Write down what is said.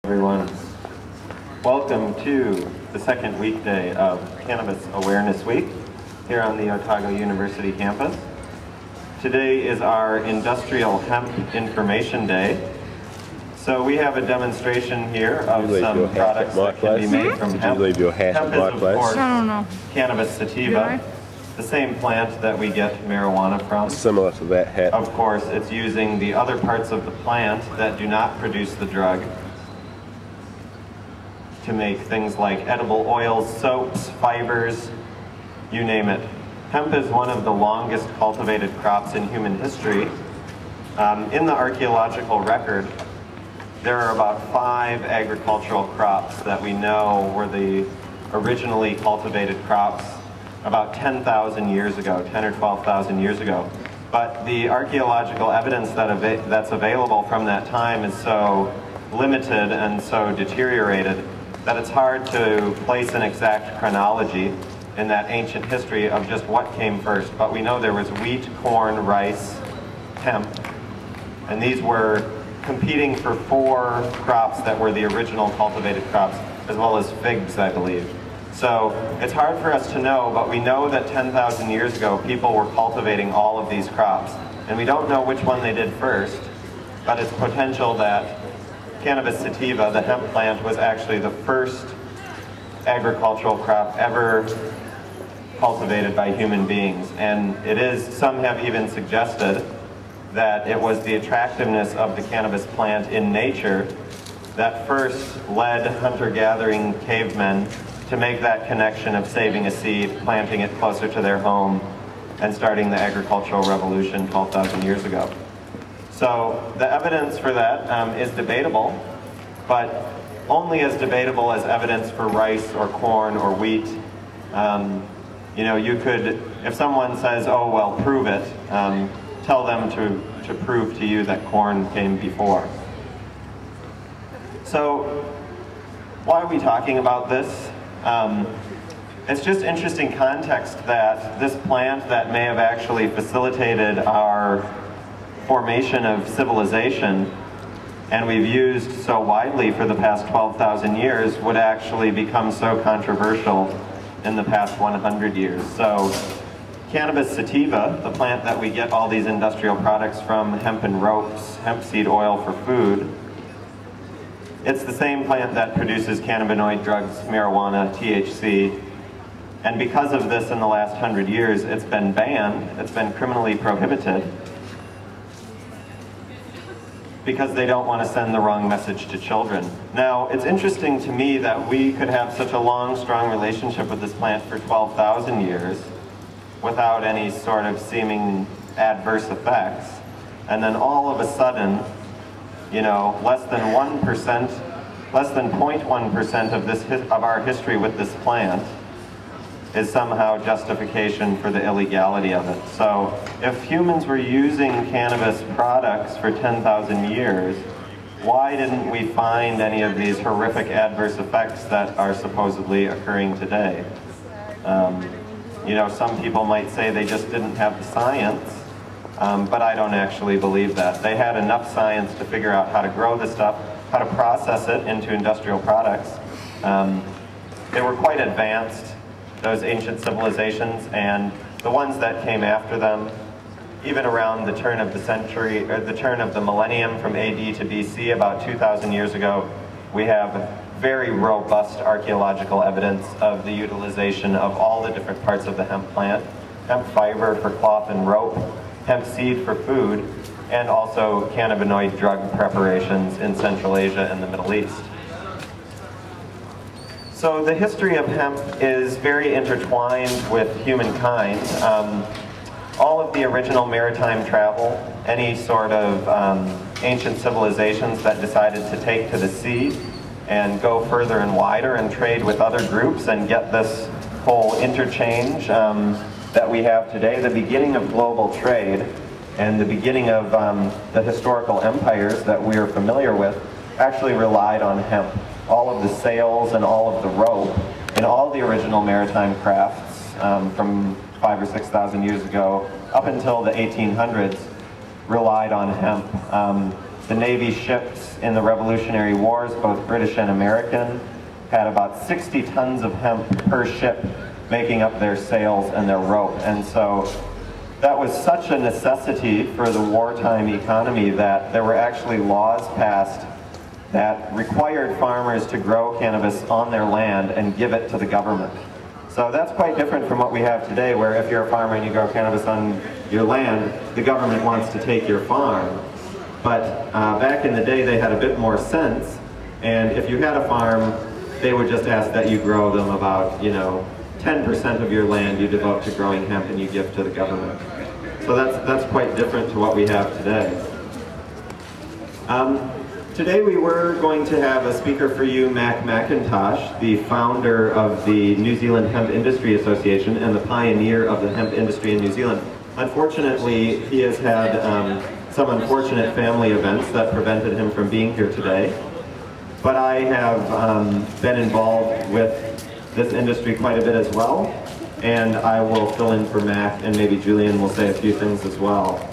Everyone, welcome to the second weekday of Cannabis Awareness Week here on the Otago University campus. Today is our Industrial Hemp Information Day. So we have a demonstration here of some products that can be made from hemp. Hemp is, of course, Cannabis sativa, the same plant that we get marijuana from. Similar to that hat. Of course, it's using the other parts of the plant that do not produce the drug to make things like edible oils, soaps, fibers, you name it. Hemp is one of the longest cultivated crops in human history. In the archaeological record, there are about 5 agricultural crops that we know were the originally cultivated crops about 10,000 years ago, 10 or 12,000 years ago. But the archaeological evidence that's available from that time is so limited and so deteriorated that it's hard to place an exact chronology in that ancient history of just what came first. But we know there was wheat, corn, rice, hemp, and these were competing for 4 crops that were the original cultivated crops, as well as figs, I believe. So it's hard for us to know, but we know that 10,000 years ago people were cultivating all of these crops. And we don't know which one they did first, but it's potential that Cannabis sativa, the hemp plant, was actually the first agricultural crop ever cultivated by human beings. And it is, some have even suggested that it was the attractiveness of the cannabis plant in nature that first led hunter-gathering cavemen to make that connection of saving a seed, planting it closer to their home, and starting the agricultural revolution 12,000 years ago. So the evidence for that is debatable, but only as debatable as evidence for rice or corn or wheat. You know, you could, if someone says, oh, well, prove it, tell them to prove to you that corn came before. So why are we talking about this? It's just interesting context that this plant that may have actually facilitated our formation of civilization, and we've used so widely for the past 12,000 years, would actually become so controversial in the past 100 years. So Cannabis sativa, the plant that we get all these industrial products from, hemp and ropes, hemp seed oil for food, it's the same plant that produces cannabinoid drugs, marijuana, THC, and because of this in the last 100 years, it's been banned, it's been criminally prohibited, because they don't want to send the wrong message to children. Now, it's interesting to me that we could have such a long, strong relationship with this plant for 12,000 years without any sort of seeming adverse effects, and then all of a sudden, you know, less than 1%, less than 0.1% of our history with this plant is somehow justification for the illegality of it. So if humans were using cannabis products for 10,000 years, why didn't we find any of these horrific adverse effects that are supposedly occurring today? You know, some people might say they just didn't have the science, but I don't actually believe that. They had enough science to figure out how to grow this stuff, how to process it into industrial products. They were quite advanced, those ancient civilizations, and the ones that came after them, even around the turn of the century, or the turn of the millennium from AD to BC, about 2,000 years ago, we have very robust archaeological evidence of the utilization of all the different parts of the hemp plant, hemp fiber for cloth and rope, hemp seed for food, and also cannabinoid drug preparations in Central Asia and the Middle East. So the history of hemp is very intertwined with humankind. All of the original maritime travel, any sort of ancient civilizations that decided to take to the sea and go further and wider and trade with other groups and get this whole interchange that we have today, the beginning of global trade and the beginning of the historical empires that we are familiar with, actually relied on hemp. All of the sails and all of the rope in all the original maritime crafts from 5,000 or 6,000 years ago up until the 1800s relied on hemp. The Navy ships in the Revolutionary Wars, both British and American, had about 60 tons of hemp per ship making up their sails and their rope. And so that was such a necessity for the wartime economy that there were actually laws passed that required farmers to grow cannabis on their land and give it to the government. So that's quite different from what we have today, where if you're a farmer and you grow cannabis on your land, the government wants to take your farm. But back in the day, they had a bit more sense, and if you had a farm, they would just ask that you grow them about, 10% of your land you devote to growing hemp and you give to the government. So that's quite different to what we have today. Today we were going to have a speaker for you, Mac McIntosh, the founder of the New Zealand Hemp Industry Association and the pioneer of the hemp industry in New Zealand. Unfortunately, he has had some unfortunate family events that prevented him from being here today. But I have been involved with this industry quite a bit as well, and I will fill in for Mac, and maybe Julian will say a few things as well.